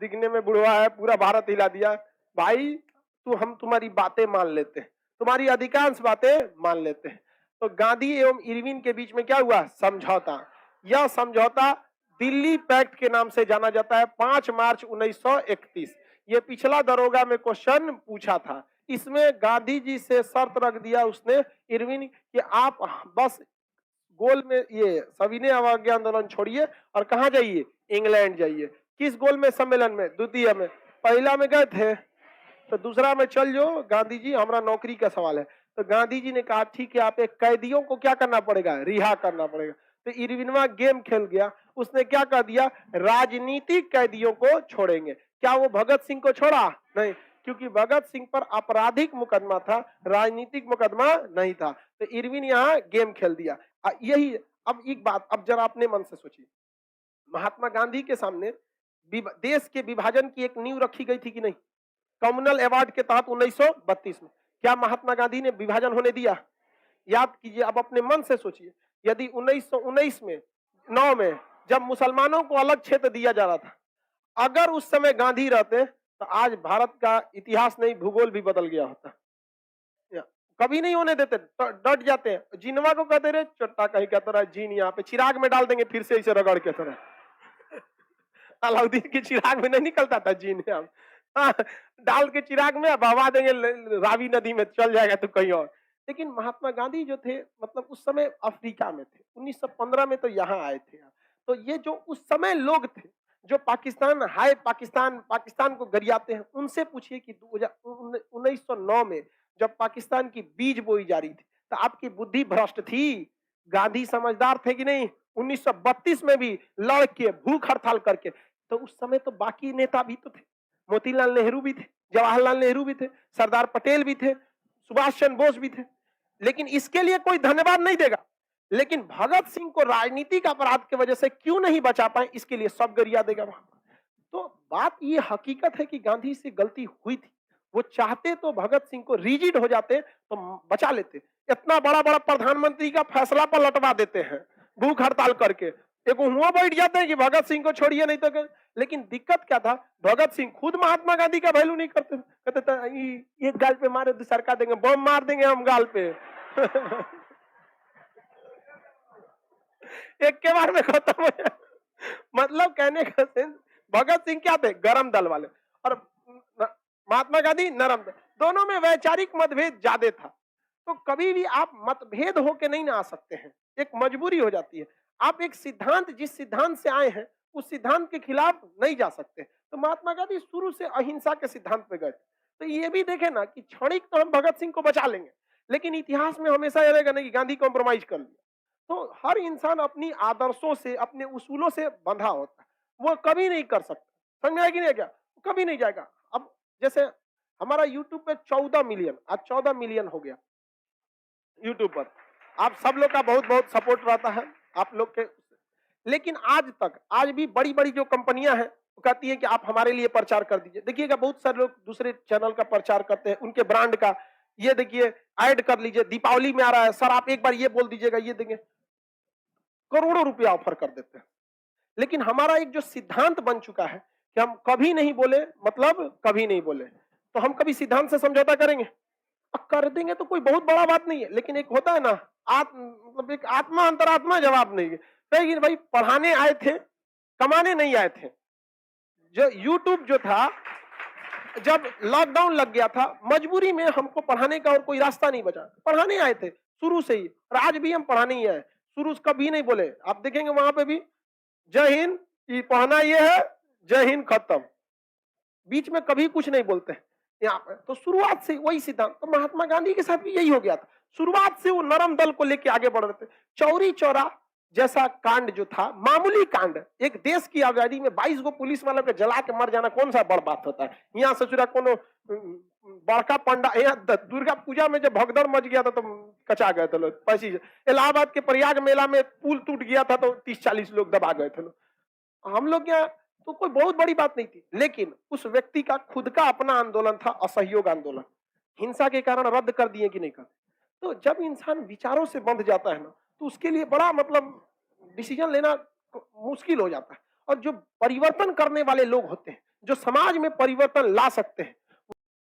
दिखने में बुढ़वा है, पूरा भारत हिला दिया। भाई हम तुम्हारी बातें मान लेते हैं, तुम्हारी अधिकांश बातें मान लेते हैं। तो गांधी एवं इरविन के बीच में क्या हुआ? समझौता। यह समझौता दिल्ली पैक्ट के नाम से जाना जाता है, 5 मार्च 1931। ये पिछला दरोगा में क्वेश्चन पूछा था। इसमें गांधी जी से शर्त रख दिया उसने इरविन कि आप बस गोल में ये सविनय अवज्ञा आंदोलन छोड़िए और कहा जाइए? इंग्लैंड जाइए। किस गोल में सम्मेलन में? द्वितीय में। पहला में गए थे तो दूसरा में चल जो गांधी जी, हमारा नौकरी का सवाल है। तो गांधी जी ने कहा ठीक है, आप एक कैदियों को क्या करना पड़ेगा? रिहा करना पड़ेगा। तो इरविनवा गेम खेल गया, उसने क्या कह दिया? राजनीतिक कैदियों को छोड़ेंगे। क्या वो भगत सिंह को छोड़ा? नहीं, क्योंकि भगत सिंह पर आपराधिक मुकदमा था, राजनीतिक मुकदमा नहीं था। तो इरविन यहाँ गेम खेल दिया। यही अब एक बात, अब जरा अपने मन से सोचिए, महात्मा गांधी के सामने देश के विभाजन की एक नींव रखी गई थी कि नहीं? कम्युनल अवार्ड के तहत 1932 में क्या महात्मा गांधी ने विभाजन होने दिया? याद कीजिए, अब अपने मन से सोचिए, यदि 1919 में 9 में जब मुसलमानों को अलग क्षेत्र दिया जा रहा था, अगर उस समय गांधी रहते तो आज भारत का इतिहास नहीं, भूगोल भी बदल गया होता। कभी नहीं होने देते, तो डट जाते हैं। जिनवा को कहते रहे चट्टा कहीं कहता रहा जीन, यहाँ पे चिराग में डाल देंगे फिर से इसे रगड़ के तरह। अलाउद्दीन के चिराग में नहीं निकलता था जीन, हम डाल के चिराग में बहवा देंगे रावी नदी में, चल जाएगा तो कहीं और। लेकिन महात्मा गांधी जो थे, मतलब उस समय अफ्रीका में थे, 1915 में तो यहाँ आए थे। तो ये जो उस समय लोग थे जो पाकिस्तान हाय पाकिस्तान को गरियाते हैं, उनसे पूछिए कि 1909 में जब पाकिस्तान की बीज बोई जा रही थी तो आपकी बुद्धि भ्रष्ट थी? गांधी समझदार थे कि नहीं? 1932 में भी लड़ के भूख हड़ताल करके, तो उस समय तो बाकी नेता भी तो थे, मोतीलाल नेहरू भी थे, जवाहरलाल नेहरू भी थे, सरदार पटेल भी थे, सुभाष चंद्र बोस भी थे। लेकिन इसके लिए कोई धन्यवाद नहीं देगा। लेकिन भगत सिंह को राजनीतिक अपराध की वजह से क्यों नहीं बचा पाए, इसके लिए सब गरिया देगा वहां। तो बात ये हकीकत है कि गांधी से गलती हुई थी। वो चाहते तो भगत सिंह को रिजिड हो जाते तो बचा लेते। इतना बड़ा बड़ा प्रधानमंत्री का फैसला पर लटवा देते हैं भूख हड़ताल करके, एक हुआ बैठ जाते हैं कि भगत सिंह को छोड़िए नहीं तो। लेकिन दिक्कत क्या था? भगत सिंह खुद महात्मा गांधी का वैल्यू नहीं करते, कहते थे एक गाल पे मारे तो सरकार देंगे, बम मार देंगे हम गाल पे। एक के बार में खत्म हो जाए। मतलब कहने का सेंस, भगत सिंह क्या थे? गरम दल वाले, और महात्मा गांधी नरम दल। दोनों में वैचारिक मतभेद ज्यादा था। तो कभी भी आप मतभेद होके नहीं ना आ सकते हैं, एक मजबूरी हो जाती है। आप एक सिद्धांत, जिस सिद्धांत से आए हैं उस सिद्धांत के खिलाफ नहीं जा सकते। तो महात्मा गांधी शुरू से अहिंसा के सिद्धांत पे गए। तो ये भी देखे ना कि क्षणिक तो हम भगत सिंह को बचा लेंगे, लेकिन इतिहास में हमेशा यह रहेगा नहीं कि गांधी कॉम्प्रोमाइज कर लिया। तो हर इंसान अपनी आदर्शों से, अपने उसूलों से बंधा होता है, वो कभी नहीं कर सकता। समझ आएगी नहीं क्या? कभी नहीं जाएगा। अब जैसे हमारा यूट्यूब पे 14 मिलियन, आज 14 मिलियन हो गया यूट्यूब पर। आप सब लोग का बहुत बहुत सपोर्ट रहता है आप लोग के। लेकिन आज तक, आज भी बड़ी बड़ी जो कंपनियां हैं वो कहती है कि आप हमारे लिए प्रचार कर दीजिए। देखिएगा बहुत सारे लोग दूसरे चैनल का प्रचार करते हैं, उनके ब्रांड का, ये देखिए ऐड कर लीजिए, दीपावली में आ रहा है सर आप एक बार ये बोल दीजिएगा, ये देंगे, करोड़ों रुपया ऑफर कर देते हैं। लेकिन हमारा एक जो सिद्धांत बन चुका है कि हम कभी नहीं बोले, मतलब कभी नहीं बोले, तो हम कभी सिद्धांत से समझौता करेंगे? कर देंगे तो कोई बहुत बड़ा बात नहीं है। लेकिन एक होता है ना, मतलब एक आत्मा अंतरात्मा जवाब नहीं है। लेकिन भाई पढ़ाने आए थे, कमाने नहीं आए थे। जो यूट्यूब जो था, जब लॉकडाउन लग गया था, मजबूरी में हमको पढ़ाने का और कोई रास्ता नहीं बचा, पढ़ाने आए थे शुरू से ही, और आज भी हम पढ़ाने ही आए। शुरू से कभी नहीं बोले, आप देखेंगे वहां पे भी जय हिंद, पढ़ना ये है, जय हिंद खत्म, बीच में कभी कुछ नहीं बोलते हैं यहाँ पे। तो शुरुआत से वही सिद्धांत। तो महात्मा गांधी के साथ भी यही हो गया था, शुरुआत से वो नरम दल को लेके आगे बढ़ रहे थे। चौरी चौरा जैसा कांड जो था, मामूली कांड, एक देश की आजादी में 22 गो पुलिस वालों के जला के मर जाना कौन सा बड़ बात होता है? यहाँ ससुरा कोनो बड़का पंडा, यहाँ दुर्गा पूजा में जब भगदड़ मच गया था तो कचा गए थे लोग। पैसी इलाहाबाद के प्रयाग मेला में पुल टूट गया था तो 30-40 लोग दबा गए थे लोग। हम लोग यहाँ तो कोई बहुत बड़ी बात नहीं थी। लेकिन उस व्यक्ति का खुद का अपना आंदोलन था, असहयोग आंदोलन, हिंसा के कारण रद्द कर दिए कि नहीं कर। तो जब इंसान विचारों से बंध जाता है ना, तो उसके लिए बड़ा मतलब डिसीजन लेना मुश्किल हो जाता है। और जो परिवर्तन करने वाले लोग होते हैं, जो समाज में परिवर्तन ला सकते हैं।